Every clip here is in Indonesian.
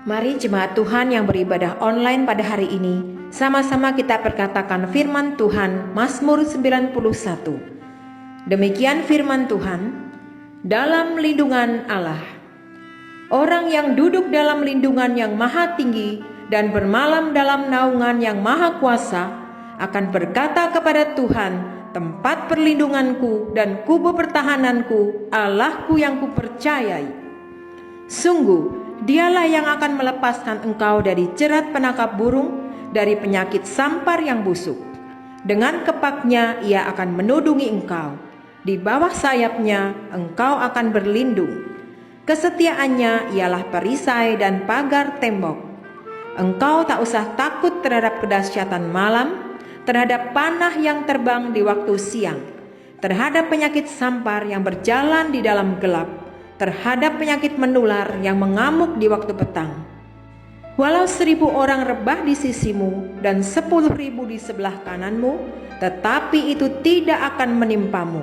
Mari jemaat Tuhan yang beribadah online pada hari ini, sama-sama kita perkatakan firman Tuhan Mazmur 91. Demikian firman Tuhan, dalam lindungan Allah. Orang yang duduk dalam lindungan yang maha tinggi dan bermalam dalam naungan yang maha kuasa akan berkata kepada Tuhan, tempat perlindunganku dan kubu pertahananku, Allahku yang kupercayai. Sungguh, Dialah yang akan melepaskan engkau dari jerat penangkap burung, dari penyakit sampar yang busuk. Dengan kepaknya ia akan menudungi engkau. Di bawah sayapnya engkau akan berlindung. Kesetiaannya ialah perisai dan pagar tembok. Engkau tak usah takut terhadap kedahsyatan malam, terhadap panah yang terbang di waktu siang, terhadap penyakit sampar yang berjalan di dalam gelap, terhadap penyakit menular yang mengamuk di waktu petang. Walau 1.000 orang rebah di sisimu dan 10.000 di sebelah kananmu, tetapi itu tidak akan menimpamu.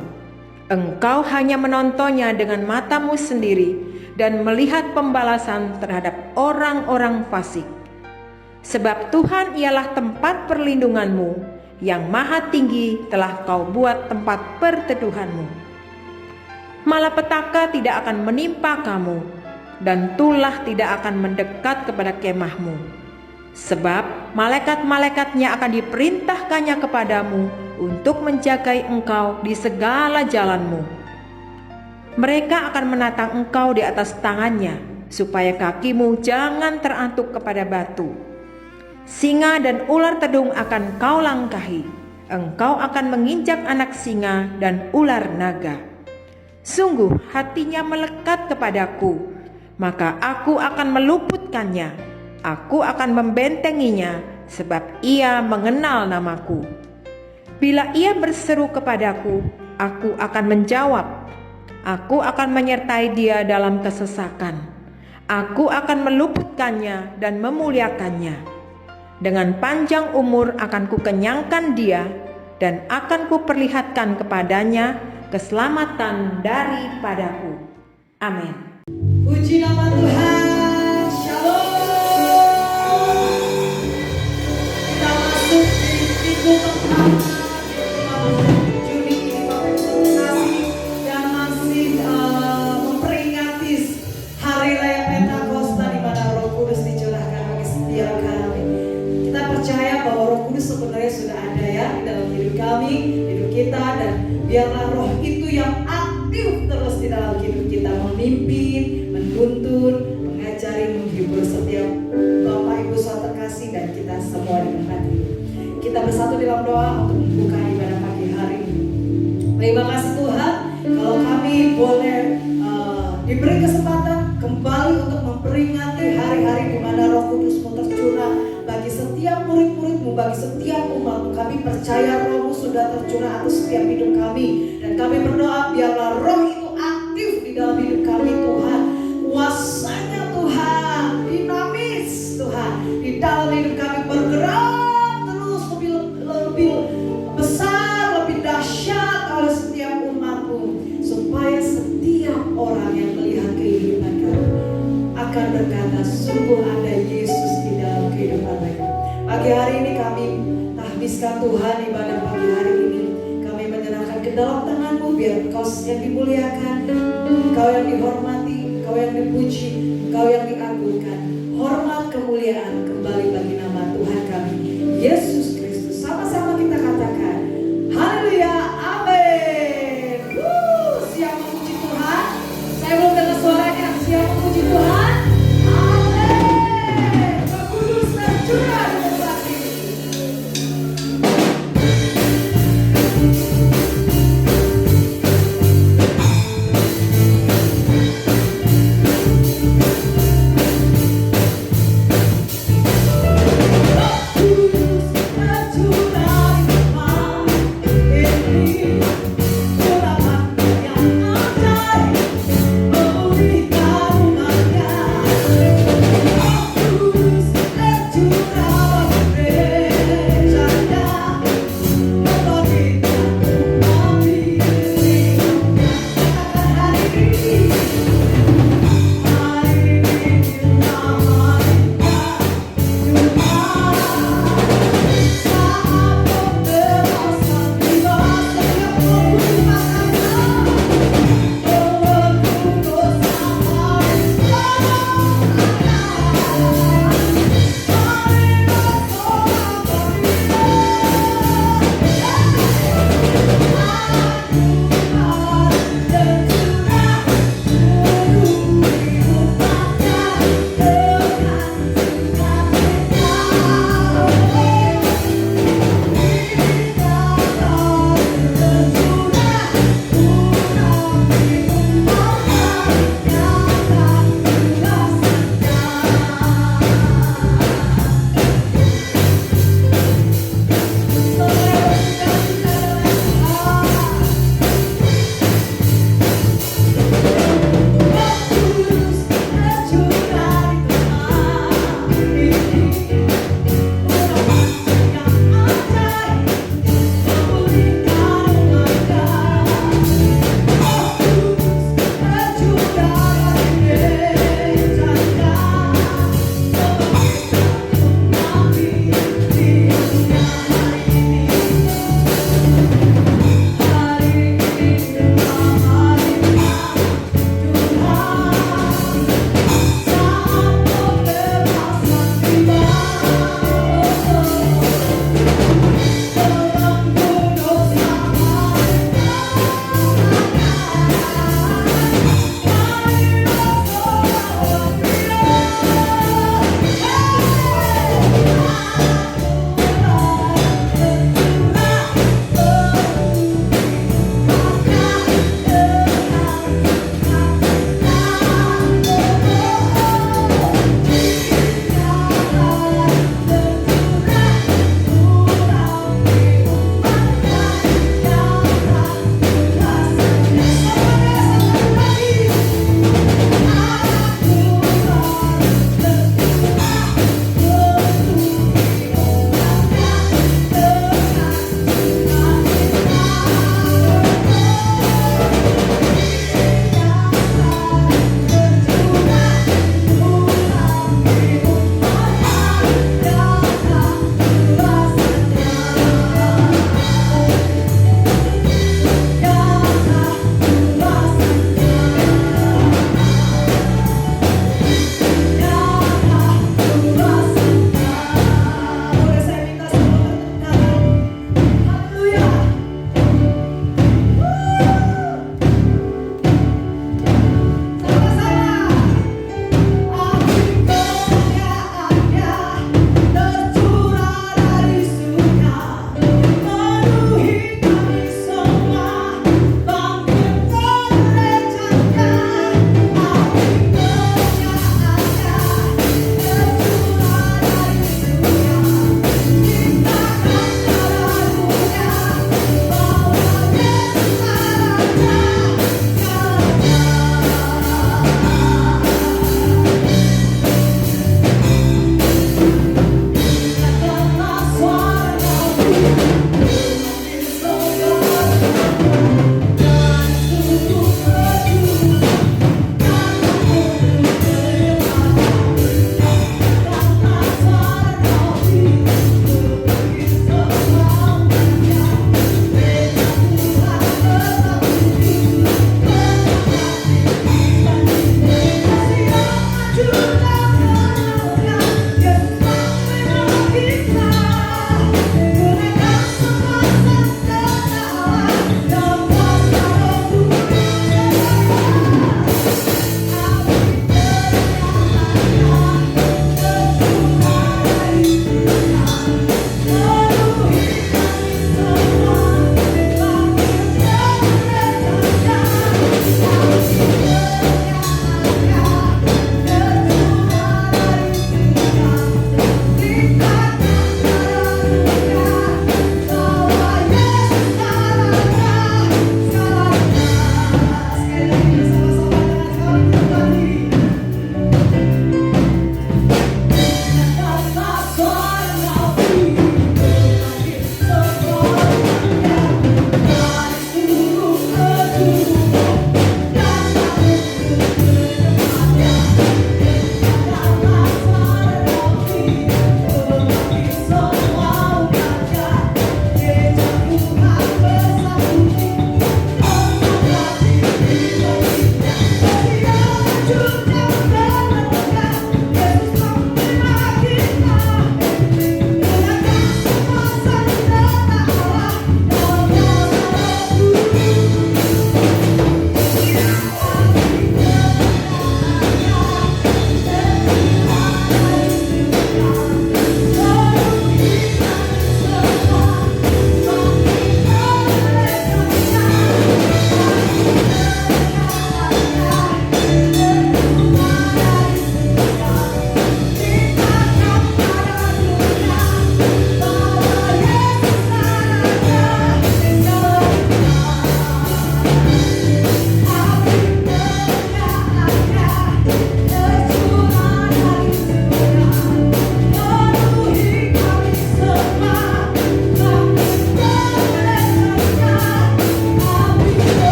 Engkau hanya menontonnya dengan matamu sendiri dan melihat pembalasan terhadap orang-orang fasik. Sebab Tuhan ialah tempat perlindunganmu, yang maha tinggi telah kau buat tempat perteduhanmu. Malapetaka tidak akan menimpa kamu, dan tulah tidak akan mendekat kepada kemahmu. Sebab malaikat-malaikatnya akan diperintahkannya kepadamu untuk menjagai engkau di segala jalanmu. Mereka akan menatang engkau di atas tangannya, supaya kakimu jangan terantuk kepada batu. Singa dan ular tedung akan kau langkahi. Engkau akan menginjak anak singa dan ular naga. Sungguh hatinya melekat kepadaku, maka aku akan meluputkannya. Aku akan membentenginya, sebab ia mengenal namaku. Bila ia berseru kepadaku, aku akan menjawab. Aku akan menyertai dia dalam kesesakan. Aku akan meluputkannya dan memuliakannya. Dengan panjang umur akan kukenyangkan dia, dan akan kuperlihatkan kepadanya keselamatan daripadaku. Amin. Puji nama Tuhan. Shalom. Kita masuk di minggu pertama Juni ini, Bapak Ibu kasih, dan masih memperingati hari raya Pentakosta di mana Roh Kudus dicurahkan bagi setiap kami. Kita percaya bahwa Roh Kudus sebenarnya sudah ada ya di dalam hidup kami, hidup kita, dan biarlah Roh itu yang aktif terus di dalam hidup kita, memimpin, menuntun, mengajari, menghibur setiap Bapak Ibu saudara terkasih dan kita semua diberkati. Kita bersatu dalam doa untuk membuka ibadah pagi hari ini. Terima kasih Tuhan, kalau kami boleh diberi kesempatan kembali untuk memperingati hari-hari di mana Roh Kudus-Mu tercurah bagi setiap murid-murid-Mu, bagi setiap umat-Mu. Kami percaya Roh-Mu sudah tercurah atas setiap hidup kami, dan kami berdoa biarlah Roh itu aktif di dalam hidup kami Tuhan. Kuasanya Tuhan dinamis Tuhan di dalam hidup kami, bergerak terus lebih besar, lebih dahsyat oleh setiap umat-Mu, supaya setiap orang yang melihat kehidupan kami akan berkata, sungguh ada Yesus di dalam kehidupan mereka. Pagi hari ini kami tahbiskan Tuhan ibadah pagi hari ini. Kami menyerahkan ke dalam tangan-Mu, biar Engkau yang dimuliakan, Engkau yang dihormati, Engkau yang dipuji, Engkau yang diagungkan. Hormat kemuliaan kembali bagi nama Tuhan kami Yesus Kristus. Sama-sama kita katakan haleluya, amin. Siap memuji Tuhan? Saya belum dengar suaranya. Siap memuji Tuhan? Amin. Roh Kudus tercurah di tempat ini.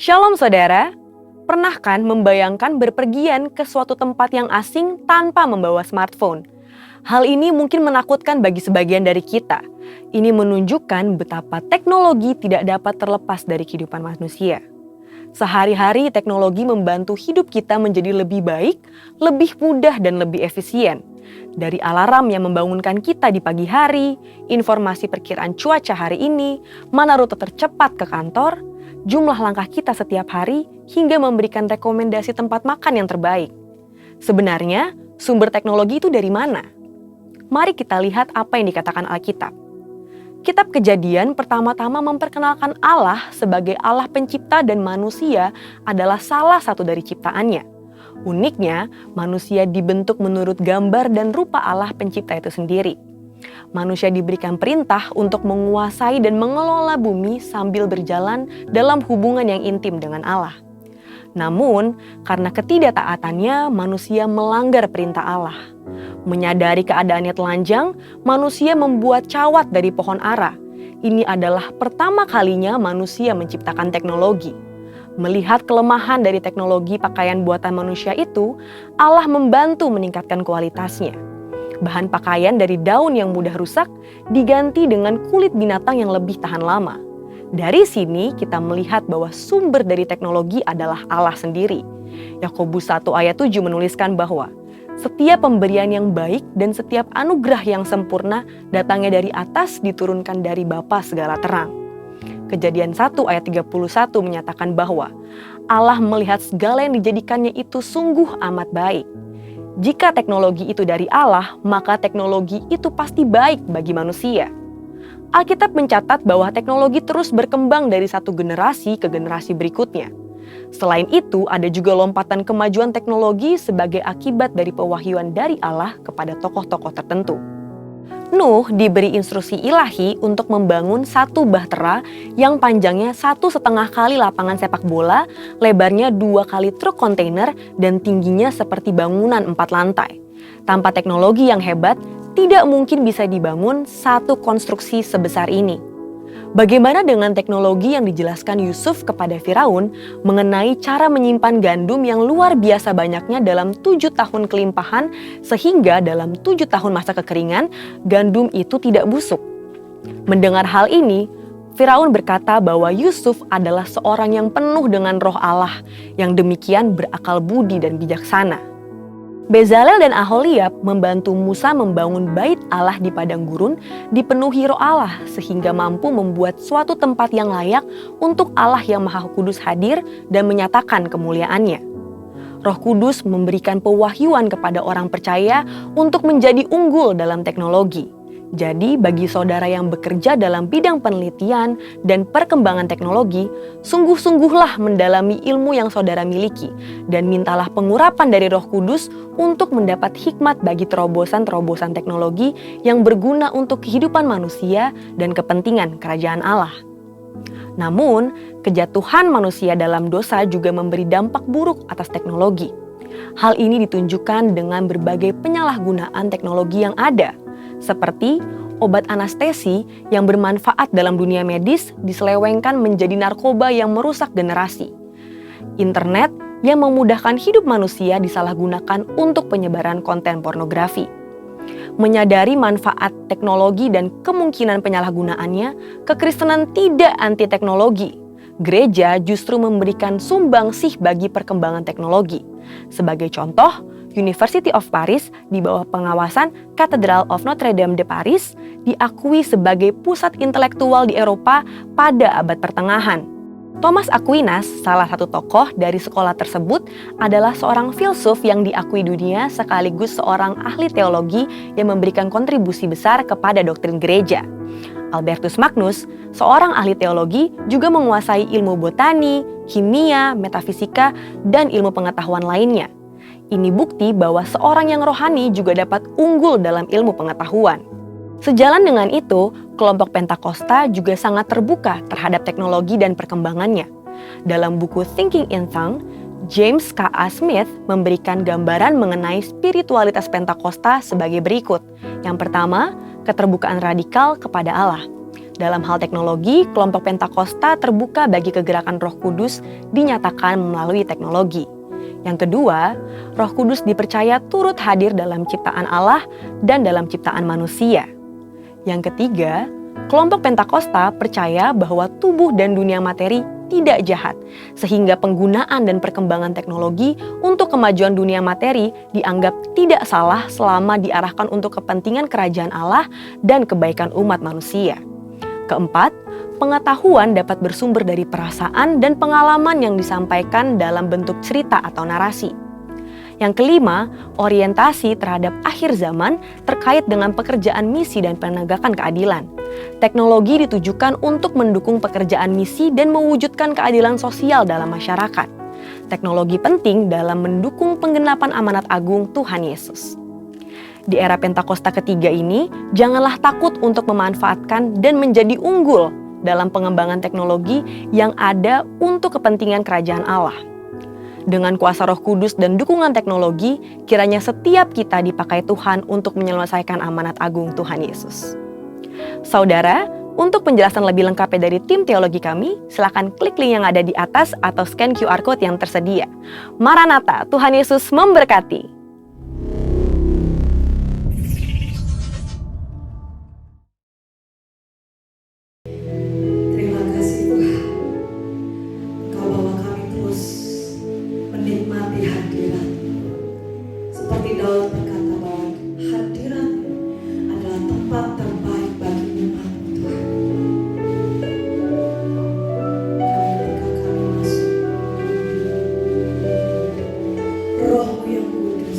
Shalom saudara, pernah kan membayangkan berpergian ke suatu tempat yang asing tanpa membawa smartphone? Hal ini mungkin menakutkan bagi sebagian dari kita. Ini menunjukkan betapa teknologi tidak dapat terlepas dari kehidupan manusia. Sehari-hari teknologi membantu hidup kita menjadi lebih baik, lebih mudah dan lebih efisien. Dari alarm yang membangunkan kita di pagi hari, informasi perkiraan cuaca hari ini, mana rute tercepat ke kantor, jumlah langkah kita setiap hari, hingga memberikan rekomendasi tempat makan yang terbaik. Sebenarnya, sumber teknologi itu dari mana? Mari kita lihat apa yang dikatakan Alkitab. Kitab Kejadian pertama-tama memperkenalkan Allah sebagai Allah pencipta dan manusia adalah salah satu dari ciptaannya. Uniknya, manusia dibentuk menurut gambar dan rupa Allah pencipta itu sendiri. Manusia diberikan perintah untuk menguasai dan mengelola bumi sambil berjalan dalam hubungan yang intim dengan Allah. Namun, karena ketidaktaatannya, manusia melanggar perintah Allah. Menyadari keadaannya telanjang, manusia membuat cawat dari pohon ara. Ini adalah pertama kalinya manusia menciptakan teknologi. Melihat kelemahan dari teknologi pakaian buatan manusia itu, Allah membantu meningkatkan kualitasnya. Bahan pakaian dari daun yang mudah rusak diganti dengan kulit binatang yang lebih tahan lama. Dari sini kita melihat bahwa sumber dari teknologi adalah Allah sendiri. Yakobus 1 ayat 7 menuliskan bahwa setiap pemberian yang baik dan setiap anugerah yang sempurna datangnya dari atas, diturunkan dari Bapa segala terang. Kejadian 1 ayat 31 menyatakan bahwa Allah melihat segala yang dijadikannya itu sungguh amat baik. Jika teknologi itu dari Allah, maka teknologi itu pasti baik bagi manusia. Alkitab mencatat bahwa teknologi terus berkembang dari satu generasi ke generasi berikutnya. Selain itu, ada juga lompatan kemajuan teknologi sebagai akibat dari pewahyuan dari Allah kepada tokoh-tokoh tertentu. Nuh diberi instruksi ilahi untuk membangun satu bahtera yang panjangnya 1,5 kali lapangan sepak bola, lebarnya 2 kali truk kontainer, dan tingginya seperti bangunan 4 lantai. Tanpa teknologi yang hebat, tidak mungkin bisa dibangun satu konstruksi sebesar ini. Bagaimana dengan teknologi yang dijelaskan Yusuf kepada Firaun mengenai cara menyimpan gandum yang luar biasa banyaknya dalam 7 tahun kelimpahan, sehingga dalam 7 tahun masa kekeringan, gandum itu tidak busuk? Mendengar hal ini, Firaun berkata bahwa Yusuf adalah seorang yang penuh dengan roh Allah, yang demikian berakal budi dan bijaksana. Bezalel dan Aholiab membantu Musa membangun bait Allah di padang gurun dipenuhi roh Allah sehingga mampu membuat suatu tempat yang layak untuk Allah yang Maha Kudus hadir dan menyatakan kemuliaannya. Roh Kudus memberikan pewahyuan kepada orang percaya untuk menjadi unggul dalam teknologi. Jadi bagi saudara yang bekerja dalam bidang penelitian dan perkembangan teknologi, sungguh-sungguhlah mendalami ilmu yang saudara miliki dan mintalah pengurapan dari Roh Kudus untuk mendapat hikmat bagi terobosan-terobosan teknologi yang berguna untuk kehidupan manusia dan kepentingan kerajaan Allah. Namun, kejatuhan manusia dalam dosa juga memberi dampak buruk atas teknologi. Hal ini ditunjukkan dengan berbagai penyalahgunaan teknologi yang ada, seperti obat anestesi yang bermanfaat dalam dunia medis diselewengkan menjadi narkoba yang merusak generasi. Internet yang memudahkan hidup manusia disalahgunakan untuk penyebaran konten pornografi. Menyadari manfaat teknologi dan kemungkinan penyalahgunaannya, kekristenan tidak anti teknologi. Gereja justru memberikan sumbangsih bagi perkembangan teknologi. Sebagai contoh, University of Paris di bawah pengawasan Cathedral of Notre Dame de Paris diakui sebagai pusat intelektual di Eropa pada abad pertengahan. Thomas Aquinas, salah satu tokoh dari sekolah tersebut, adalah seorang filsuf yang diakui dunia sekaligus seorang ahli teologi yang memberikan kontribusi besar kepada doktrin gereja. Albertus Magnus, seorang ahli teologi, juga menguasai ilmu botani, kimia, metafisika, dan ilmu pengetahuan lainnya. Ini bukti bahwa seorang yang rohani juga dapat unggul dalam ilmu pengetahuan. Sejalan dengan itu, kelompok Pentakosta juga sangat terbuka terhadap teknologi dan perkembangannya. Dalam buku Thinking in Tongues, James K.A. Smith memberikan gambaran mengenai spiritualitas Pentakosta sebagai berikut. Yang pertama, keterbukaan radikal kepada Allah. Dalam hal teknologi, kelompok Pentakosta terbuka bagi kegerakan Roh Kudus dinyatakan melalui teknologi. Yang kedua, Roh Kudus dipercaya turut hadir dalam ciptaan Allah dan dalam ciptaan manusia. Yang ketiga, kelompok Pentakosta percaya bahwa tubuh dan dunia materi tidak jahat, sehingga penggunaan dan perkembangan teknologi untuk kemajuan dunia materi dianggap tidak salah selama diarahkan untuk kepentingan kerajaan Allah dan kebaikan umat manusia. Keempat, pengetahuan dapat bersumber dari perasaan dan pengalaman yang disampaikan dalam bentuk cerita atau narasi. Yang kelima, orientasi terhadap akhir zaman terkait dengan pekerjaan misi dan penegakan keadilan. Teknologi ditujukan untuk mendukung pekerjaan misi dan mewujudkan keadilan sosial dalam masyarakat. Teknologi penting dalam mendukung penggenapan amanat agung Tuhan Yesus. Di era Pentakosta ketiga ini, janganlah takut untuk memanfaatkan dan menjadi unggul dalam pengembangan teknologi yang ada untuk kepentingan kerajaan Allah. Dengan kuasa Roh Kudus dan dukungan teknologi, kiranya setiap kita dipakai Tuhan untuk menyelesaikan amanat agung Tuhan Yesus. Saudara, untuk penjelasan lebih lengkapnya dari tim teologi kami, silakan klik link yang ada di atas atau scan QR Code yang tersedia. Maranatha, Tuhan Yesus memberkati. Terima kasih Tuhan. Engkau bawa kami terus menikmati hadirat. Seperti Daud berkata bahwa hadirat adalah tempat terbaik bagi umat Tuhan. Dan ketika kami masuk, Roh-Mu yang kudus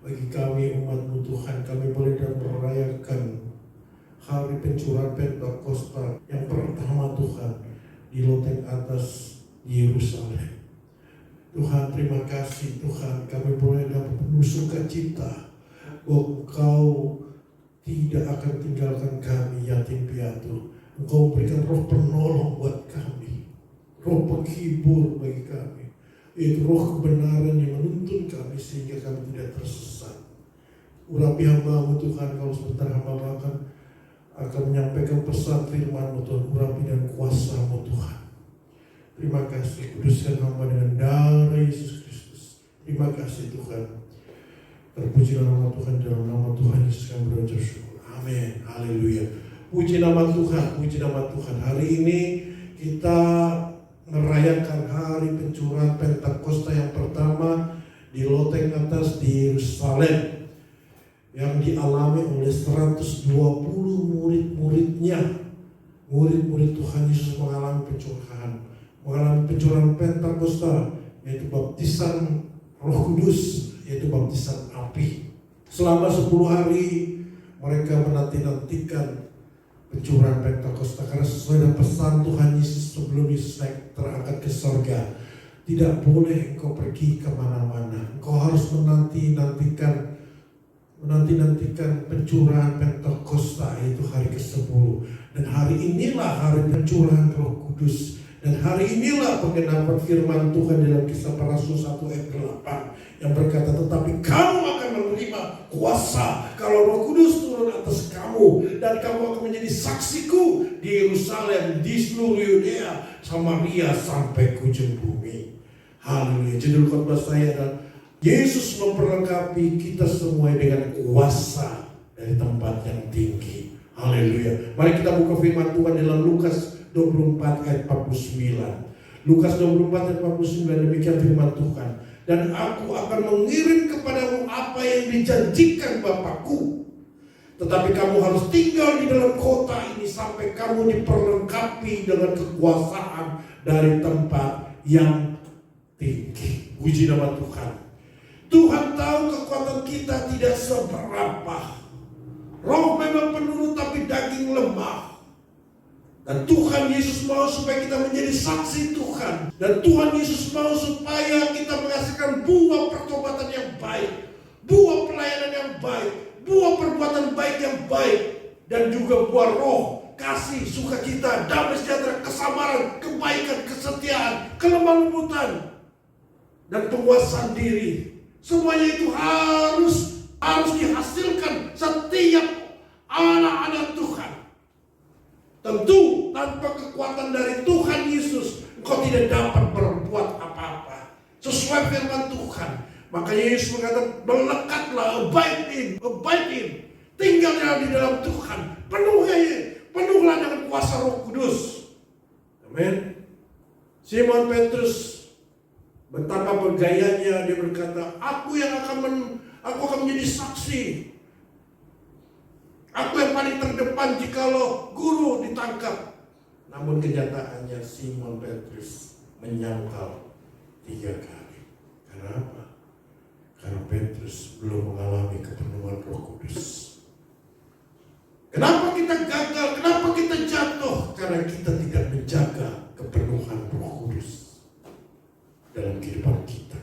bagi kami umat-Mu Tuhan, kami boleh dan merayakan hari pencurahan Pentakosta yang pertama Tuhan di loteng atas Yerusalem. Tuhan, terima kasih Tuhan, kami boleh dapat penuh sukacita bahwa Engkau tidak akan tinggalkan kami yatim piatu. Engkau berikan roh penolong buat kami, roh penghibur bagi kami, yaitu roh kebenaran yang menuntun kami sehingga kami tidak tersesat. Urapi hamba-Mu Tuhan, kalau sebentar hamba akan menyampaikan pesan firman-Mu Tuhan, urapi dan kuasa-Mu Tuhan. Terima kasih, kuduskan hamba dengan darah Yesus Kristus. Terima kasih Tuhan. Terpujilah nama Tuhan, dalam nama Tuhan Yesus kami berucap syukur. Amin. Haleluya. Puji nama Tuhan, puji nama Tuhan. Hari ini kita merayakan hari pencurahan Pentakosta yang pertama di loteng atas di Yerusalem, yang dialami oleh 120 murid-muridnya. Murid-murid Tuhan Yesus mengalami pencurahan Pentakosta, yaitu baptisan Roh Kudus, yaitu baptisan api. Selama 10 hari mereka menanti-nantikan pencurahan Pentakosta, karena sesuai dengan pesan Tuhan Yesus sebelum Yesus naik terangkat ke surga, tidak boleh engkau pergi kemana-mana. Engkau harus menanti-nantikan pencurahan Pentakosta, yaitu hari ke-10. Dan hari inilah hari pencurahan Roh Kudus. Dan hari inilah penggenapan firman Tuhan dalam Kisah Para Rasul 1 ayat 8 yang berkata, tetapi kamu akan menerima kuasa kalau Roh Kudus turun atas kamu, dan kamu akan menjadi saksiku di Yerusalem, di seluruh Yudea, Samaria, sampai ke ujung bumi. Haleluya. Judul khotbah saya adalah Yesus memperlengkapi kita semua dengan kuasa dari tempat yang tinggi. Haleluya. Mari kita buka firman Tuhan dalam Lukas 24 ayat 49. Lukas 24 ayat 49, demikian firman Tuhan. Dan aku akan mengirim kepadamu apa yang dijanjikan Bapakku. Tetapi kamu harus tinggal di dalam kota ini sampai kamu diperlengkapi dengan kekuasaan dari tempat yang tinggi. Puji nama Tuhan. Tuhan tahu kekuatan kita tidak seberapa. Roh memang penurut tapi daging lemah. Dan Tuhan Yesus mau supaya kita menjadi saksi Tuhan. Dan Tuhan Yesus mau supaya kita menghasilkan buah pertobatan yang baik, buah pelayanan yang baik, buah perbuatan baik yang baik, dan juga buah roh, kasih, sukacita, damai sejahtera, kesabaran, kebaikan, kesetiaan, kelemah lembutan, dan penguasaan diri. Semuanya itu harus dihasilkan setiap anak-anak Tuhan. Tentu tanpa kekuatan dari Tuhan Yesus engkau tidak dapat berbuat apa-apa sesuai firman Tuhan. Makanya Yesus berkata, melekatlah, abide in, tinggallah di dalam Tuhan, penuhlah dengan kuasa Roh Kudus. Amin. Simon Petrus betapa bergayanya, dia berkata, aku akan menjadi saksi. Aku yang paling terdepan jikalau guru ditangkap. Namun kenyataannya Simon Petrus menyangkal 3 kali. Kenapa? Karena Petrus belum mengalami kepenuhan Roh Kudus. Kenapa kita gagal? Kenapa kita jatuh? Karena kita tidak menjaga kepenuhan Roh Kudus dalam kehidupan kita.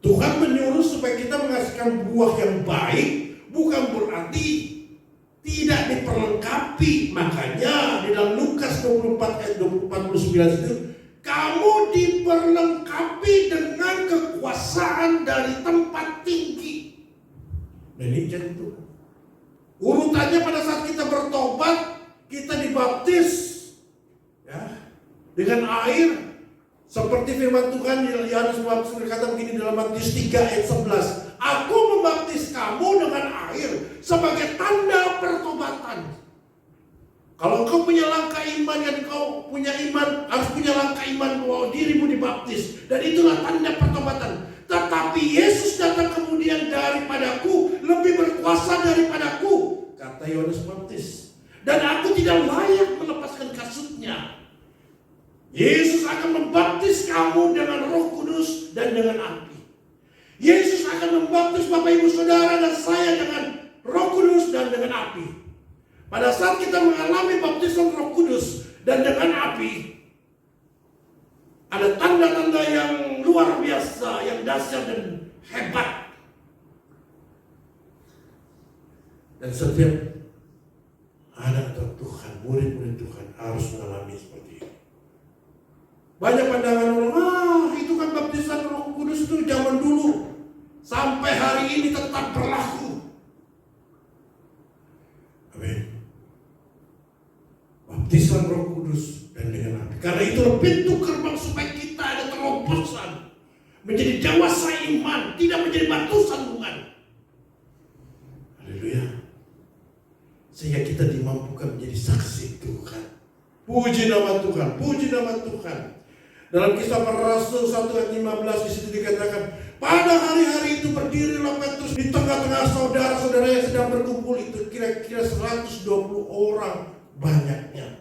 Tuhan menyuruh supaya kita menghasilkan buah yang baik, bukan berarti tidak diperlengkapi. Makanya di dalam Lukas 24 ayat 49 itu, kamu diperlengkapi dengan kekuasaan dari tempat tinggi. Dan ini jadi Tuhan. Urutannya pada saat kita bertobat, kita dibaptis ya, dengan air. Seperti firman Tuhan di Yohanes berkata begini dalam Matius 3 ayat 11. Aku membaptis kamu dengan air sebagai tanda pertobatan. Kalau engkau punya langkah iman, dan engkau punya iman, harus punya langkah iman bahwa dirimu dibaptis. Dan itulah tanda pertobatan. Tetapi Yesus datang kemudian daripadaku, lebih berkuasa daripadaku, kata Yohanes Baptis. Dan aku tidak layak melepaskan kasutnya. Yesus akan membaptis kamu dengan Roh Kudus dan dengan api. Yesus akan membaptis Bapak Ibu Saudara dan saya dengan Roh Kudus dan dengan api. Pada saat kita mengalami baptisan Roh Kudus dan dengan api, ada tanda-tanda yang luar biasa, yang dahsyat dan hebat. Dan setiap anak Tuhan, murid-murid Tuhan harus mengalami seperti ini. Banyak pandangan orang, itu kan baptisan Roh Kudus itu zaman dulu. Sampai hari ini tetap berlaku. Amin. Baptisan Roh Kudus dan dengan api. Karena itu pintu gerbang supaya kita ada terobosan. Menjadi dewasa iman, tidak menjadi batu sandungan. Haleluya. Sehingga kita dimampukan menjadi saksi Tuhan. Puji nama Tuhan, puji nama Tuhan. Dalam Kisah Para Rasul 1 ayat 15 di situ dikatakan, pada hari-hari itu berdirilah Petrus di tengah-tengah saudara-saudara yang sedang berkumpul itu, kira-kira 120 orang banyaknya.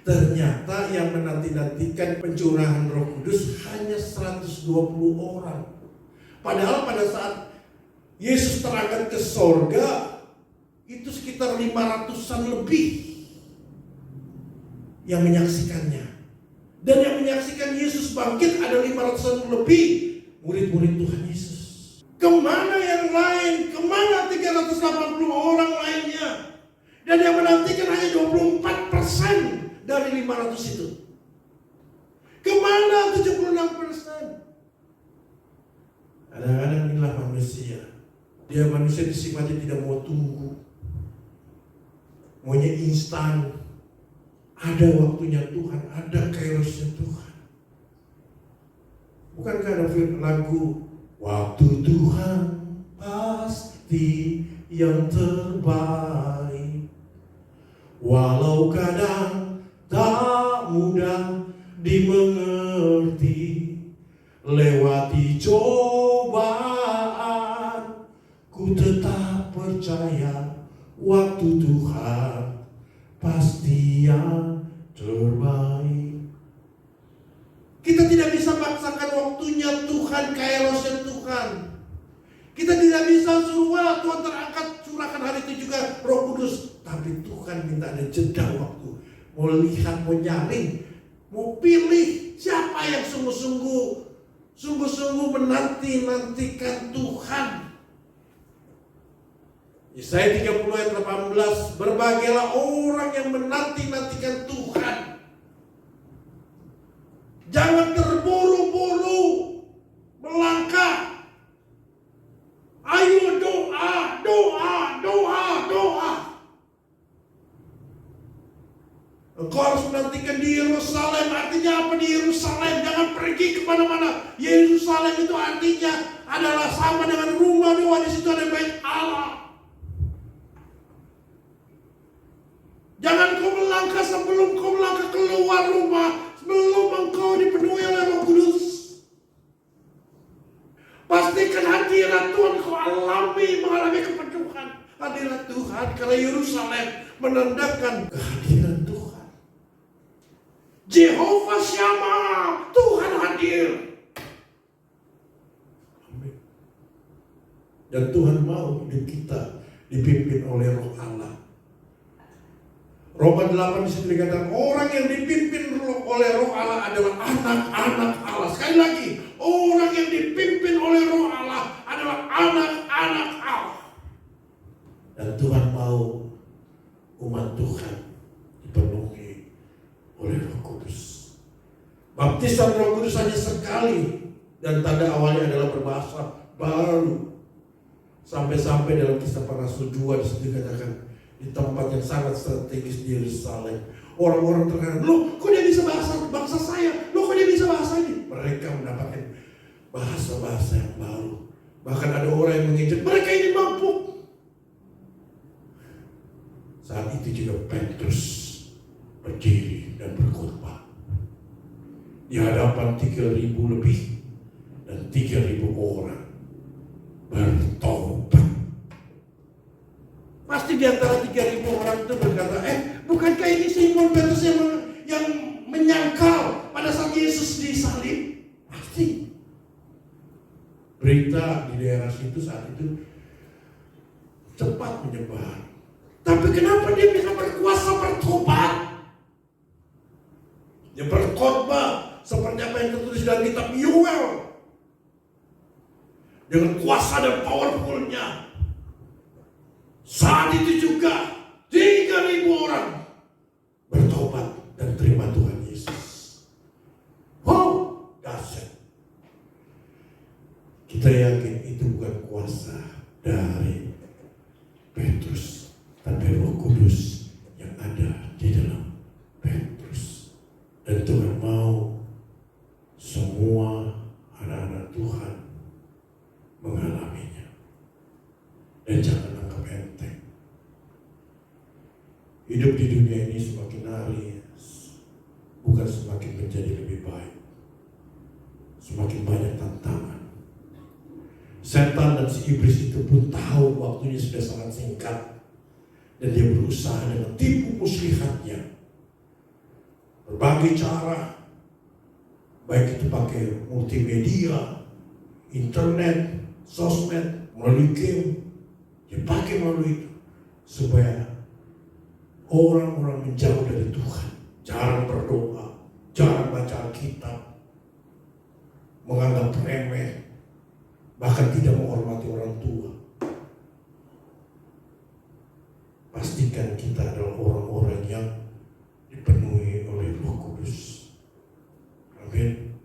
Ternyata yang menanti-nantikan pencurahan Roh Kudus hanya 120 orang. Padahal pada saat Yesus terangkat ke sorga, itu sekitar 500-an lebih yang menyaksikannya. Dan yang menyaksikan Yesus bangkit ada 500-an lebih murid-murid Tuhan Yesus. Kemana yang lain? Kemana 380 orang lainnya? Dan yang menantikan hanya 24% dari 500 itu. Kemana 76%? Kadang-kadang inilah manusia. Dia manusia sifatnya tidak mau tunggu. Maunya instan. Ada waktunya Tuhan, ada kairosnya Tuhan. Bukankah ada lagu, waktu Tuhan pasti yang terbaik. Walau kadang tak mudah dimengerti, lewati cobaan, ku tetap percaya waktu Tuhan pasti yang terbaik. Kita tidak bisa paksakan waktunya Tuhan, kairosnya Tuhan. Kita tidak bisa suruh, wah Tuhan terangkat, curahkan hari itu juga Roh Kudus. Tapi Tuhan minta ada jeda waktu. Mau lihat, mau nyaring, mau pilih siapa yang sungguh-sungguh menanti-nantikan Tuhan. Yesaya 30 ayat 18, berbahagialah orang yang menanti-nantikan Tuhan. Jangan terburu-buru melangkah. Ayo doa, doa, doa, doa. Engkau harus menantikan di Yerusalem. Artinya apa di Yerusalem? Jangan pergi kemana-mana. Yerusalem itu artinya adalah sama dengan rumah doa. Di situ ada bait Allah. Jangan kau melangkah sebelum kau melangkah keluar rumah, sebelum engkau dipenuhi oleh Roh Kudus. Pastikan hadirat Tuhan kau mengalami kepenuhan hadirat Tuhan. Karena Yerusalem menandakan kehadiran Tuhan. Jehovah Shammah, Tuhan hadir. Amin. Dan Tuhan mau hidup kita dipimpin oleh Roh Allah. Roma 8 disitu dikatakan orang yang dipimpin oleh Roh Allah adalah anak-anak Allah. Sekali lagi, orang yang dipimpin oleh Roh Allah adalah anak-anak Allah. Dan Tuhan mau umat Tuhan dipenuhi oleh Roh Kudus. Baptisan Roh Kudus hanya sekali dan tanda awalnya adalah berbahasa baru. Sampai-sampai dalam Kisah Para Rasul 2 disitu dikatakan di tempat yang sangat strategis di Yerusalem. Orang-orang terkadang, loh kok dia bisa bangsa saya? Loh kok dia bisa bahasa ini? Mereka mendapatkan bahasa-bahasa yang baru. Bahkan ada orang yang mengejek, mereka ini mampu. Saat itu juga Petrus berdiri dan berkhotbah di hadapan 3.000 lebih dan 3.000 orang bertobat. Pasti di antara 3.000 orang itu berkata, bukankah ini Simon Petrus yang menyangkal pada saat Yesus disalib? Pasti. berita di daerah situ saat itu cepat menyebar. Tapi kenapa dia bisa berkuasa bertobat? Dia berkhotbah seperti apa yang tertulis dalam kitab Yoel. Dengan kuasa dan powerfulnya. Saat itu juga 3.000 orang bertobat dan terima Tuhan Yesus. Wow, dahsyat. Kita yakin itu bukan kuasa dari Petrus, tapi Roh Kudus yang ada di dalam Petrus. Dan Tuhan mau semua anak-anak Tuhan mengalaminya. Dan jangan anggap enteng. Hidup di dunia ini semakin hari bukan semakin menjadi lebih baik. Semakin banyak tantangan. Setan dan si iblis itu pun tahu waktunya sudah sangat singkat. Dan dia berusaha dengan tipu muslihatnya. Berbagai cara. Baik itu pakai multimedia, internet, sosmed, melalui game. Dia pakai melalui itu. Supaya orang-orang menjauh dari Tuhan. Jarang berdoa. Jarang baca Alkitab. Menganggap remeh. Bahkan tidak menghormati orang tua. Pastikan kita adalah orang-orang yang dipenuhi oleh Roh Kudus. Amin.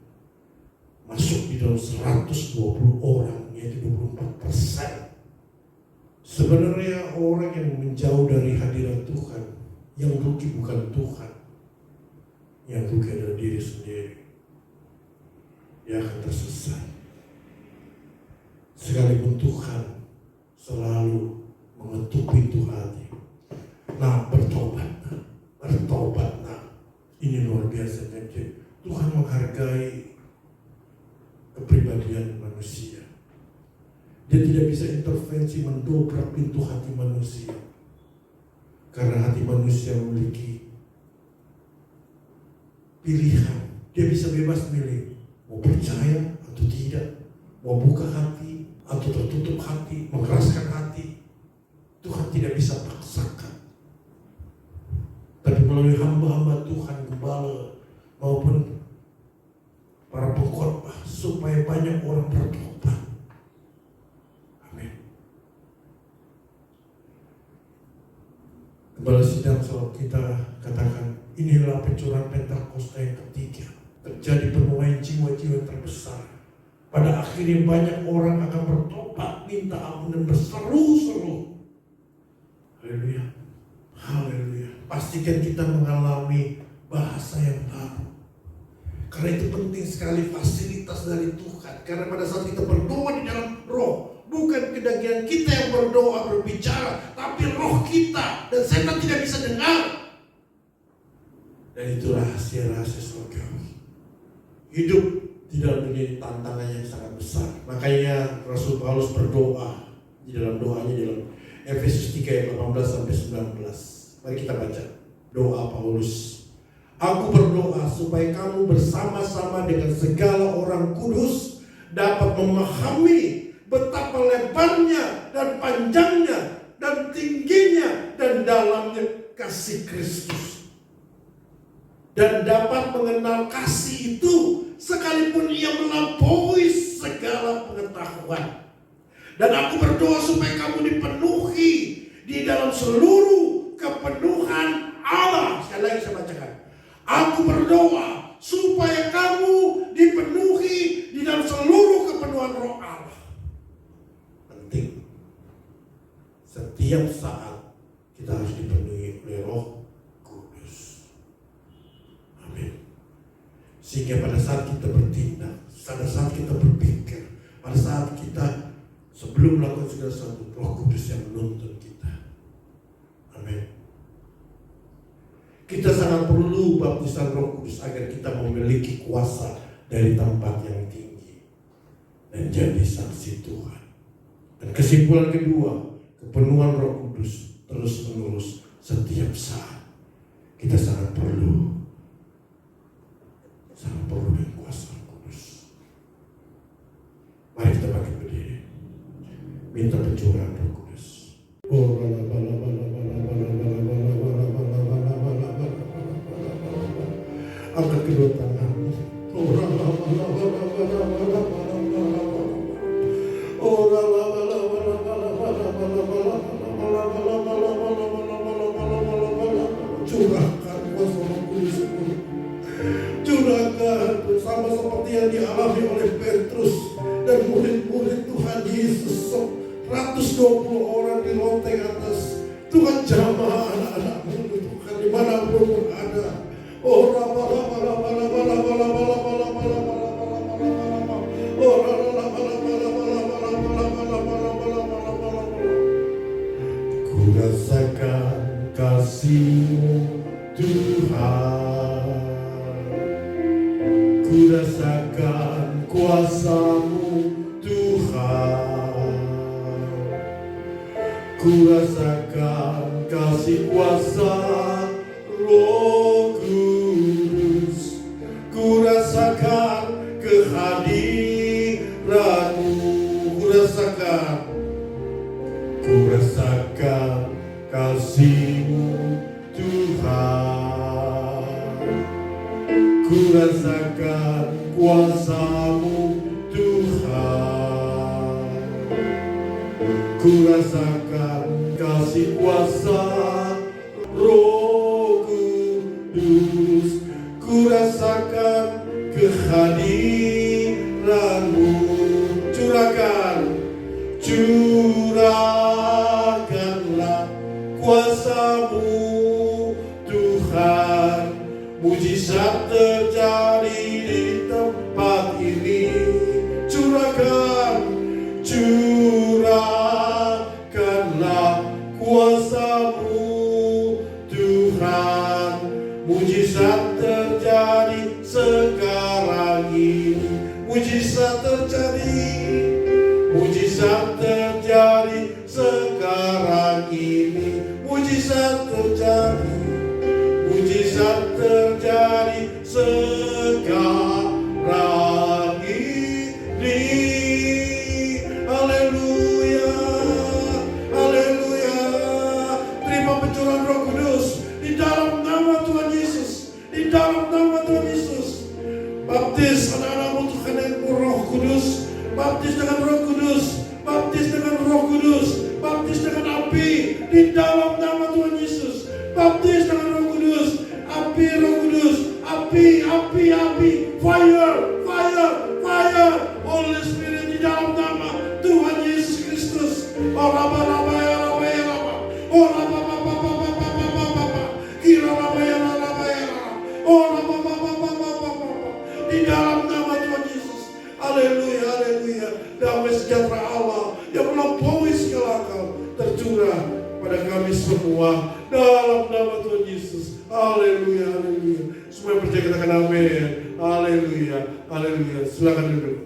Masuk di dalam 120 orang, yaitu 24%. Sebenarnya orang yang menjauh dari hadirat Tuhan, yang rugi bukan Tuhan. Yang rugi adalah diri sendiri. Dia akan tersesat. Sekalipun Tuhan selalu mengetuk pintu hati. Nah, bertobatlah. Ini luar biasa. Tuhan menghargai kepribadian manusia. Dia tidak bisa intervensi mendobrak pintu hati manusia. Karena hati manusia memiliki pilihan. Dia bisa bebas milih. Mau percaya atau tidak. Mau buka hati atau tertutup hati, mengeraskan hati. Tuhan tidak bisa paksakan. Tapi melalui hamba-hamba Tuhan, gembala maupun para pengkhotbah, supaya banyak orang bertobat. Amin. Gembala sidang selalu kita katakan, inilah pencurahan Pentakosta yang ketiga. Terjadi penuaian jiwa-jiwa terbesar. Pada akhirnya banyak orang akan bertobat, minta ampun dan berseru-seru. Haleluya. Haleluya. Pastikan kita mengalami bahasa yang baru. Karena itu penting sekali fasilitas dari Tuhan. Karena pada saat kita berdoa di dalam roh, bukan kedagingan kita yang berdoa berbicara, tapi roh kita. Dan setan tidak bisa dengar. Dan itu rahasia-rahasia surgawi. Hidup di dalam dunia tantangan yang sangat besar. Makanya Rasul Paulus berdoa di dalam doanya di dalam Efesus 3 ayat 18 sampai 19. Mari kita baca doa Paulus. Aku berdoa supaya kamu bersama-sama dengan segala orang kudus dapat memahami betapa lebarnya dan panjangnya dan tingginya dan dalamnya kasih Kristus. Dan dapat mengenal kasih itu sekalipun ia melampaui segala pengetahuan. Dan aku berdoa supaya kamu dipenuhi di dalam seluruh kepenuhan Allah. Sekali lagi saya bacakan. Aku berdoa supaya kamu dipenuhi di dalam seluruh kepenuhan roh Allah. Penting. Setiap saat kita harus dipenuhi oleh Roh Kudus. Amin. Sehingga pada saat kita bertindak, pada saat kita berpikir, pada saat kita sebelum melakukan segala sesuatu, Roh Kudus yang menuntun kita. Amin. Kita sangat perlu baptisan Roh Kudus agar kita memiliki kuasa dari tempat yang tinggi dan jadi saksi Tuhan. Dan kesimpulan kedua, kepenuhan Roh Kudus terus menerus setiap saat. Kita sangat perlu dengan kuasa Roh Kudus. Mari kita bangkit. Angkat kedua tanganmu. Curahkan kuasa Roh Kudus-Mu. Curahkan sama seperti yang dialami oleh Petrus dan murid-murid Tuhan Yesus. 120 orang di loteng atas. Tuhan jamah anak-anak-Mu Tuhan dimanapun berada. Oh ku rasakan kasih-Mu Tuhan, ku rasakan kuasa-Mu Tuhan, ku rasakan kasih kuasa Roh Kudus, ku rasakan kehadiran-Mu, ku rasakan kasih-Mu Tuhan, ku rasakan kuasa-Mu Tuhan, ku rasakan kasih kuasa Roh Kudus, ku rasakan kehadiran-Mu. Curahkanlah kuasa-Mu Tuhan, mujizat terjadi di tempat ini. Curahkanlah kuasa-Mu Tuhan, mujizat terjadi sekarang ini. Mujizat terjadi sekarang ini. Mujizat terjadi sekarang ini. Haleluya, haleluya. Terima pencurahan Roh Kudus di dalam nama Tuhan Yesus, di dalam nama Tuhan Yesus. Baptis anak-anak-Mu Tuhan dengan Roh Kudus, baptis dengan Roh Kudus, baptis dengan Roh Kudus, baptis dengan api di dalam nama Tuhan Yesus. Baptis dengan Roh Kudus, api Roh Kudus, api, fire, Holy Spirit di dalam nama Tuhan Yesus Kristus. Di dalam nama Tuhan Yesus. Haleluya, haleluya. Damai sejahtera Allah yang melampaui segala akal tercurah pada kami semua dalam nama Tuhan Yesus. Haleluya, haleluya. Semua yang percaya katakan amin. Haleluya, haleluya. Silakan duduk.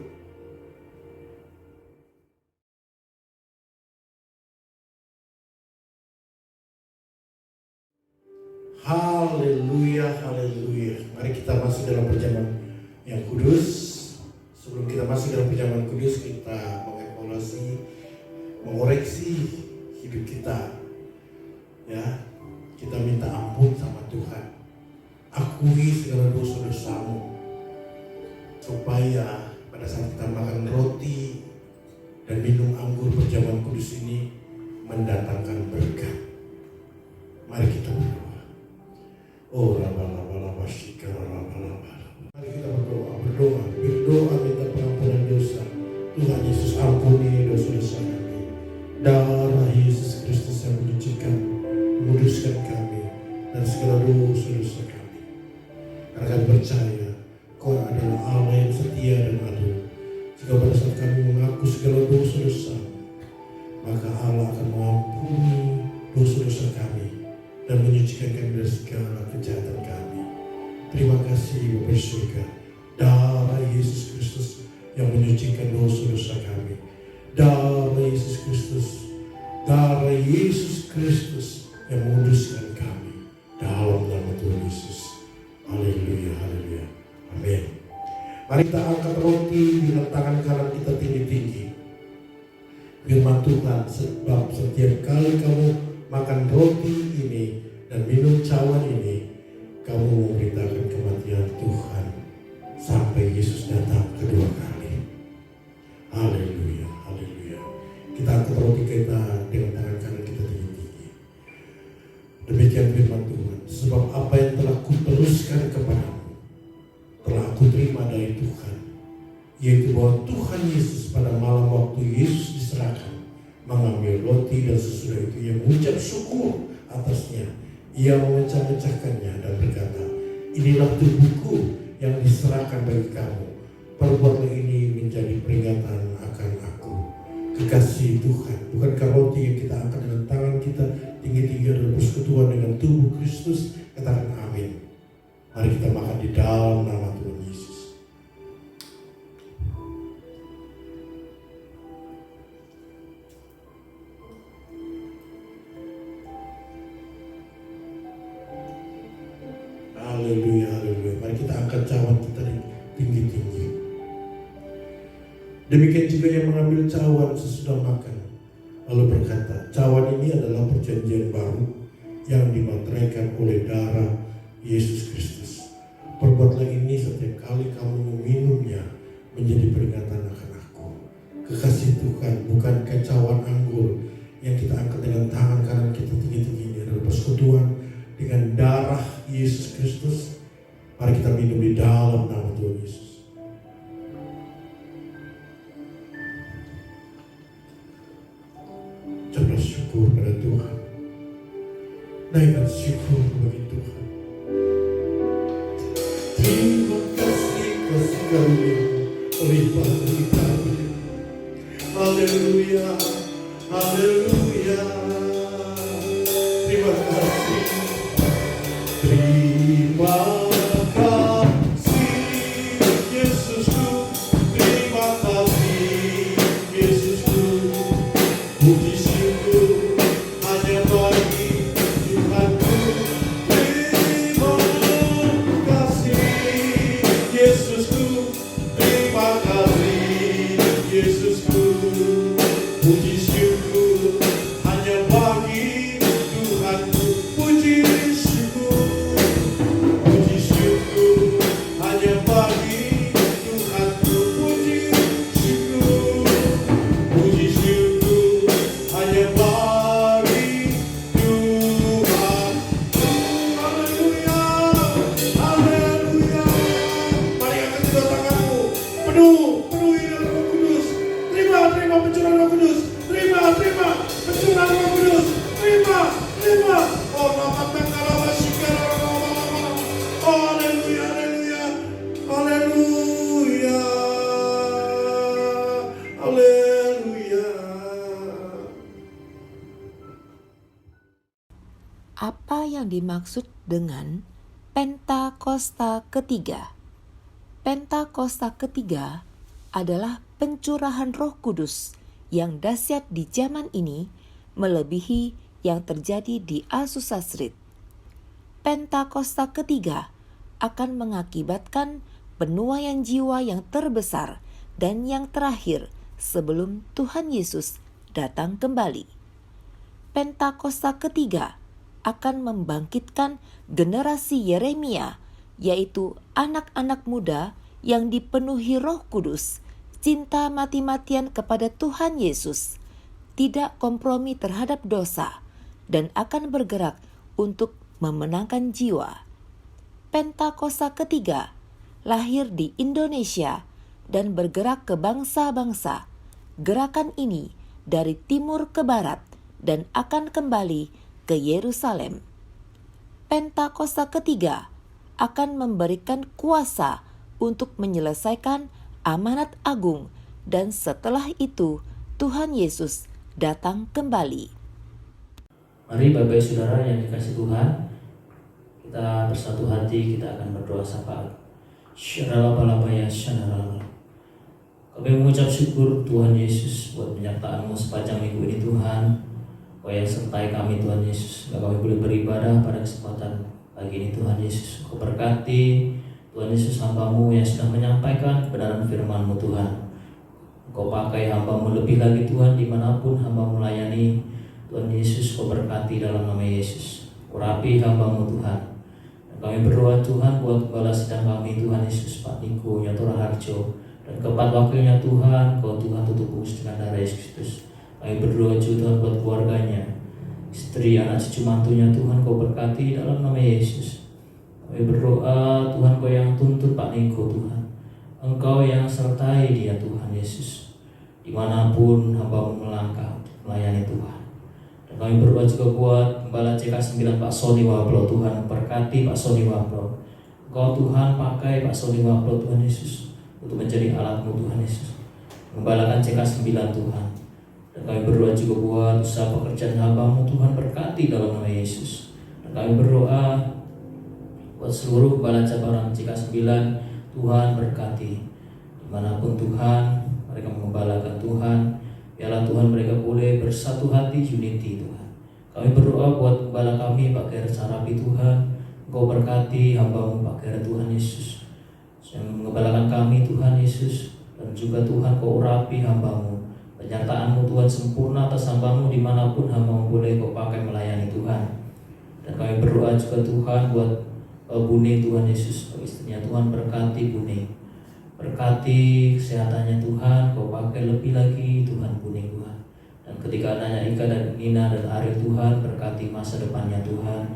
Haleluya, haleluya. Mari kita masuk dalam perjamuan yang kudus. Sebelum kita masuk dalam perjamuan kudus, kita mengevaluasi, mengoreksi hidup kita. Ya, kita minta ampun sama Tuhan. Akui segala dosa-dosamu, supaya pada saat kita makan roti dan minum anggur perjamuan kudus ini mendatangkan berkat. Mari kita berdoa. Oh, mari kita berdoa minta pengampunan dosa. Tuhan Yesus, ampuni dosa-dosa kami. Darah Yesus Kristus yang menyucikan, menguduskan kami dan segala dosa-dosa kami. Karena kami percaya Kau adalah Allah yang setia dan adil. Jika pada saat kami mengaku segala dosa-dosa, maka Allah akan mengampuni dosa-dosa kami dan menyucikan kami dari segala kejahatan kami. Terima kasih Bapa di surga. Darah Yesus Kristus yang menyucikan dosa-dosa kami. Darah Yesus Kristus yang menguduskan kami dalam nama Tuhan Yesus. Haleluya, haleluya, amin. Mari kita angkat roti dengan tangan kanan kita tinggi-tinggi. Firman Tuhan, sebab setiap kali kamu makan roti ini dan minum cawan ini, kamu memberitakan kematian Tuhan Demikian firman Tuhan. Sebab apa yang telah kuteruskan kepadamu telah aku terima dari Tuhan, yaitu bahwa Tuhan Yesus pada malam waktu Yesus diserahkan mengambil roti, dan sesudah itu ia mengucap syukur atasnya. Ia memecah-mecahkannya dan berkata, inilah tubuhku yang diserahkan bagi kamu. Perbuatlah ini menjadi peringatan akan aku. Kekasih Tuhan, bukankah roti yang kita angkat dengan tangan kita tinggi-tinggi adalah persekutuan dengan tubuh Kristus? Katakan amin. Mari kita makan di dalam nama Tuhan Yesus. Haleluya, haleluya. Mari kita angkat cawan kita tinggi-tinggi. Demikian juga yang mengambil cawan sesudah makan, lalu berkata, cawan ini adalah perjanjian baru yang dimateraikan oleh darah Yesus Kristus. Perbuatlah ini setiap kali kamu meminumnya menjadi peringatan akan aku. Kekasih Tuhan, bukankah cawan anggur yang kita angkat dengan tangan kanan kita tinggi-tinggi ini adalah persekutuan dengan darah Yesus Kristus? Mari kita minum di dalam nama Tuhan Yesus. Coba syukur pada Tuhan. Naikkan syukur bagi Tuhan. Terima kasih karunia limpah bagi kami. Haleluya, haleluya. Terima kasih. Terima kasih Yesusku. Terima kasih Yesusku. Puji syukur hanya bagi Tuhanku. Terima kasih Yesusku. Terima kasih Yesusku. Puji syukur hanya bagi Tuhanku. Puji syukur hanya bagi Tuhanku. Puji syukur hanya bagi Tuhan. Haleluya, haleluya. Mari angkat kedua tanganmu, penuhi dengan Roh Kudus. Terima pencurahan Roh Kudus. Terima pencurahan Roh Kudus. Terima. Oh, maafkan kalau masyikar. Haleluya, haleluya, haleluya, haleluya. Apa yang dimaksud dengan Pentakosta ketiga? Pentakosta ketiga adalah pencurahan Roh Kudus yang dahsyat di zaman ini, melebihi yang terjadi di Azusa Street. Pentakosta ketiga akan mengakibatkan penuaian jiwa yang terbesar dan yang terakhir sebelum Tuhan Yesus datang kembali. Pentakosta ketiga akan membangkitkan generasi Yeremia, yaitu anak-anak muda yang dipenuhi Roh Kudus, cinta mati-matian kepada Tuhan Yesus, tidak kompromi terhadap dosa, dan akan bergerak untuk memenangkan jiwa. Pentakosta ketiga lahir di Indonesia dan bergerak ke bangsa-bangsa. Gerakan ini dari timur ke barat dan akan kembali ke Yerusalem. Pentakosta ketiga akan memberikan kuasa untuk menyelesaikan amanat agung, dan setelah itu Tuhan Yesus datang kembali. Mari Bapak Ibu Saudara yang dikasih Tuhan, kita bersatu hati, kita akan berdoa syafaat. Syaralabalabaya syaralala. Kami mengucap syukur Tuhan Yesus buat penyertaan-Mu sepanjang minggu ini Tuhan. Supaya sertai kami Tuhan Yesus, agar kami boleh beribadah pada kesempatan pagi ini Tuhan Yesus. Kau berkati Tuhan Yesus hamba-Mu yang sedang menyampaikan kebenaran firman-Mu Tuhan. Kau pakai hamba-Mu lebih lagi Tuhan, dimanapun hamba-Mu melayani. Tuhan Yesus, Kau berkati dalam nama Yesus. Urapi hamba-Mu Tuhan. Dan kami berdoa Tuhan buat kepala sidang kami Tuhan Yesus, Pak Niko Nyatura Harjo, dan keempat wakilnya Tuhan, Kau Tuhan tutup bungkus dengan darah Yesus Kristus. Kami berdoa Tuhan buat keluarganya, istri, anak cucu mantunya Tuhan Kau berkati dalam nama Yesus. Kami berdoa Tuhan Kau yang tuntut Pak Niko Tuhan, Engkau yang sertai dia Tuhan Yesus, dimanapun hamba-Mu melangkah untuk melayani Tuhan. Dan kami berdoa juga buat Gembala CK9 Pak Sony Waplo Tuhan, berkati Pak Sony Waplo. Engkau Tuhan pakai Pak Sony Waplo Tuhan Yesus untuk menjadi alat-Mu Tuhan Yesus, mengembalakan CK9 Tuhan. Dan kami berdoa juga buat usaha pekerjaan hamba-Mu Tuhan, berkati dalam nama Yesus. Dan kami berdoa buat seluruh kepala cabaran CK9 Tuhan berkati, dimanapun Tuhan mereka mengembalakan Tuhan, biarlah Tuhan mereka boleh bersatu hati, unity Tuhan. Kami berdoa buat gembala kami Pak Ger Sarapi Tuhan, Engkau berkati hamba-Mu Pak Ger Tuhan Yesus, yang mengembalakan kami Tuhan Yesus. Dan juga Tuhan Kau urapi hamba-Mu, penyertaan-Mu Tuhan sempurna atas hamba-Mu dimanapun hamba-Mu boleh Kau pakai melayani Tuhan. Dan kami berdoa juga Tuhan buat Buning Tuhan Yesus, istrinya Tuhan berkati Buning, berkati kesehatannya Tuhan, Kau pakai lebih lagi Tuhan Buning Tuhan. Dan ketika anaknya Ika dan Nina dan Ariel Tuhan, berkati masa depannya Tuhan,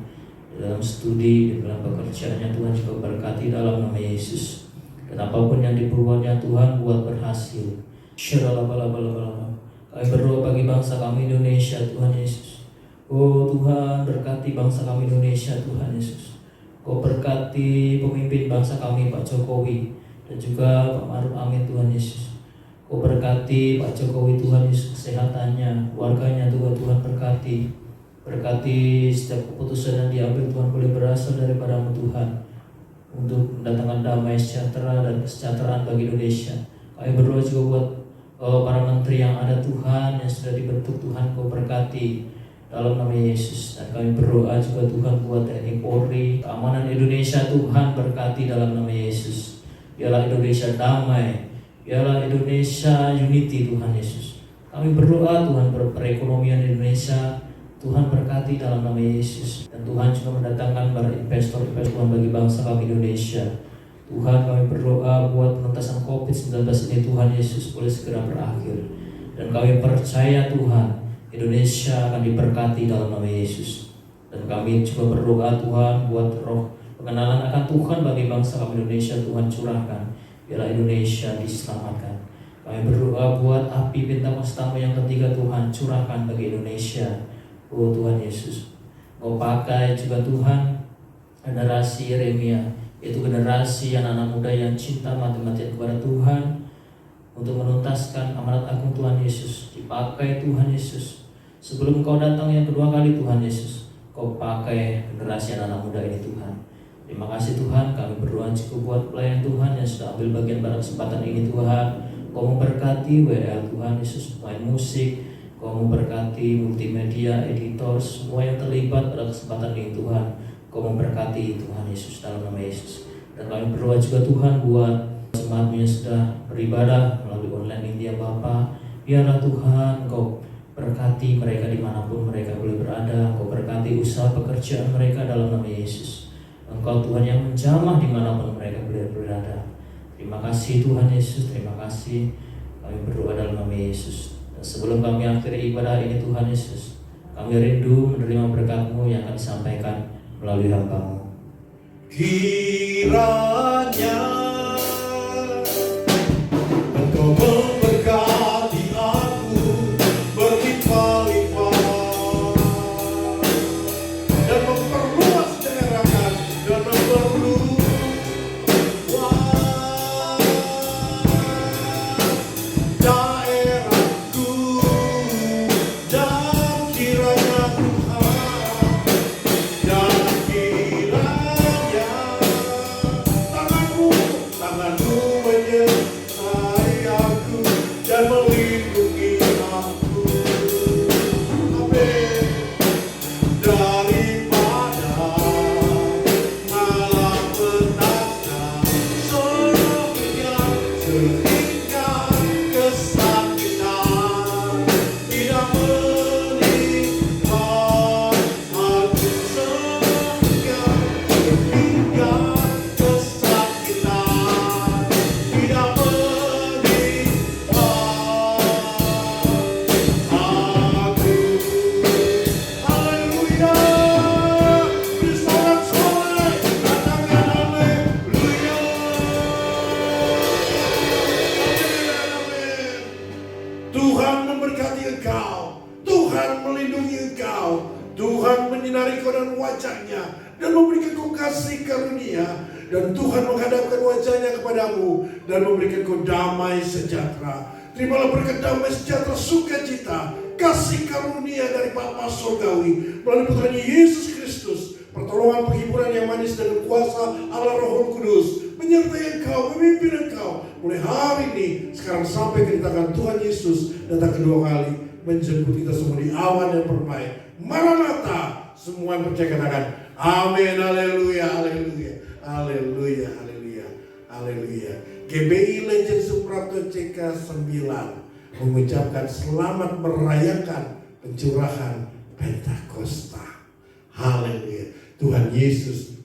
di dalam studi, di dalam pekerjaannya Tuhan juga berkati dalam nama Yesus. Dan apapun yang diperbuatnya Tuhan buat berhasil. Kami berdoa bagi bangsa kami Indonesia Tuhan Yesus. Oh Tuhan, berkati bangsa kami Indonesia Tuhan Yesus. Kau berkati pemimpin bangsa kami Pak Jokowi dan juga Pak Maruf Amin Tuhan Yesus. Kau berkati Pak Jokowi Tuhan Yesus, kesehatannya, keluarganya Tuhan berkati. Berkati setiap keputusan yang diambil Tuhan boleh berasal daripada-Mu Tuhan, untuk mendatangkan damai sejahtera dan kesejahteraan bagi Indonesia. Kami berdoa juga buat para menteri yang ada Tuhan, yang sudah dibentuk Tuhan Kau berkati dalam nama Yesus. Dan kami berdoa juga Tuhan buat TNI Polri, keamanan Indonesia Tuhan berkati dalam nama Yesus. Biarlah Indonesia damai, biarlah Indonesia unity Tuhan Yesus. Kami berdoa Tuhan perekonomian Indonesia Tuhan berkati dalam nama Yesus. Dan Tuhan juga mendatangkan para investor Tuhan bagi bangsa kami Indonesia. Tuhan kami berdoa buat penuntasan COVID-19 ini Tuhan Yesus boleh segera berakhir. Dan kami percaya Tuhan Indonesia akan diberkati dalam nama Yesus. Dan kami juga berdoa Tuhan buat roh pengenalan akan Tuhan bagi bangsa kami Indonesia Tuhan curahkan, biarlah Indonesia diselamatkan. Kami berdoa buat api Pentakosta yang ketiga Tuhan curahkan bagi Indonesia. Oh Tuhan Yesus, Kau pakai juga Tuhan generasi Yeremia, yaitu generasi anak-anak muda yang cinta mati-matian kepada Tuhan untuk menuntaskan amanat agung Tuhan Yesus. Dipakai Tuhan Yesus sebelum Kau datang yang kedua kali Tuhan Yesus, Kau pakai generasi anak-anak muda ini Tuhan. Terima kasih Tuhan, kami berdoa juga buat pelayan Tuhan yang sudah ambil bagian pada kesempatan ini Tuhan. Kau memberkati WL Tuhan Yesus, main musik, Kau memberkati multimedia, editor, semua yang terlibat pada kesempatan ini Tuhan. Kau memberkati Tuhan Yesus dalam nama Yesus. Dan kami berdoa juga Tuhan buat jemaat-Mu yang sudah beribadah melalui online ini ya Bapa. Biarlah Tuhan Kau berkati mereka dimanapun mereka boleh berada. Kau berkati usaha pekerjaan mereka dalam nama Yesus. Engkau Tuhan yang menjamah dimanapun mereka boleh berada. Terima kasih Tuhan Yesus, terima kasih. Kami berdoa dalam nama Yesus. Dan sebelum kami akhiri ibadah ini Tuhan Yesus, kami rindu menerima berkat-Mu yang akan disampaikan melalui hamba-Mu. Kiranya Engkau memberkati aku berlimpah-limpah dan memperluas daerahkan dan memperluas daerahku. Dan kiranya Tuhan, dan kiranya tanganmu menyinari kau dengan wajahnya dan memberikan kau kasih karunia. Dan Tuhan menghadapkan wajahnya kepadamu dan memberikan kau damai sejahtera. Terimalah berkat damai sejahtera, sukacita, kasih karunia dari Bapa Surgawi melalui putranya Yesus Kristus. Pertolongan penghiburan yang manis dengan kuasa Allah Roh Kudus menyertai engkau, memimpin engkau mulai hari ini, sekarang sampai kedatangan Tuhan Yesus datang kedua kali menjemput kita semua di awan yang permai. Maranatha, semua yang percaya katakan amin, haleluya, haleluya, haleluya, haleluya, haleluya. GBI Legend Suprapto CK 9 mengucapkan selamat merayakan pencurahan Pentakosta. Haleluya. Tuhan Yesus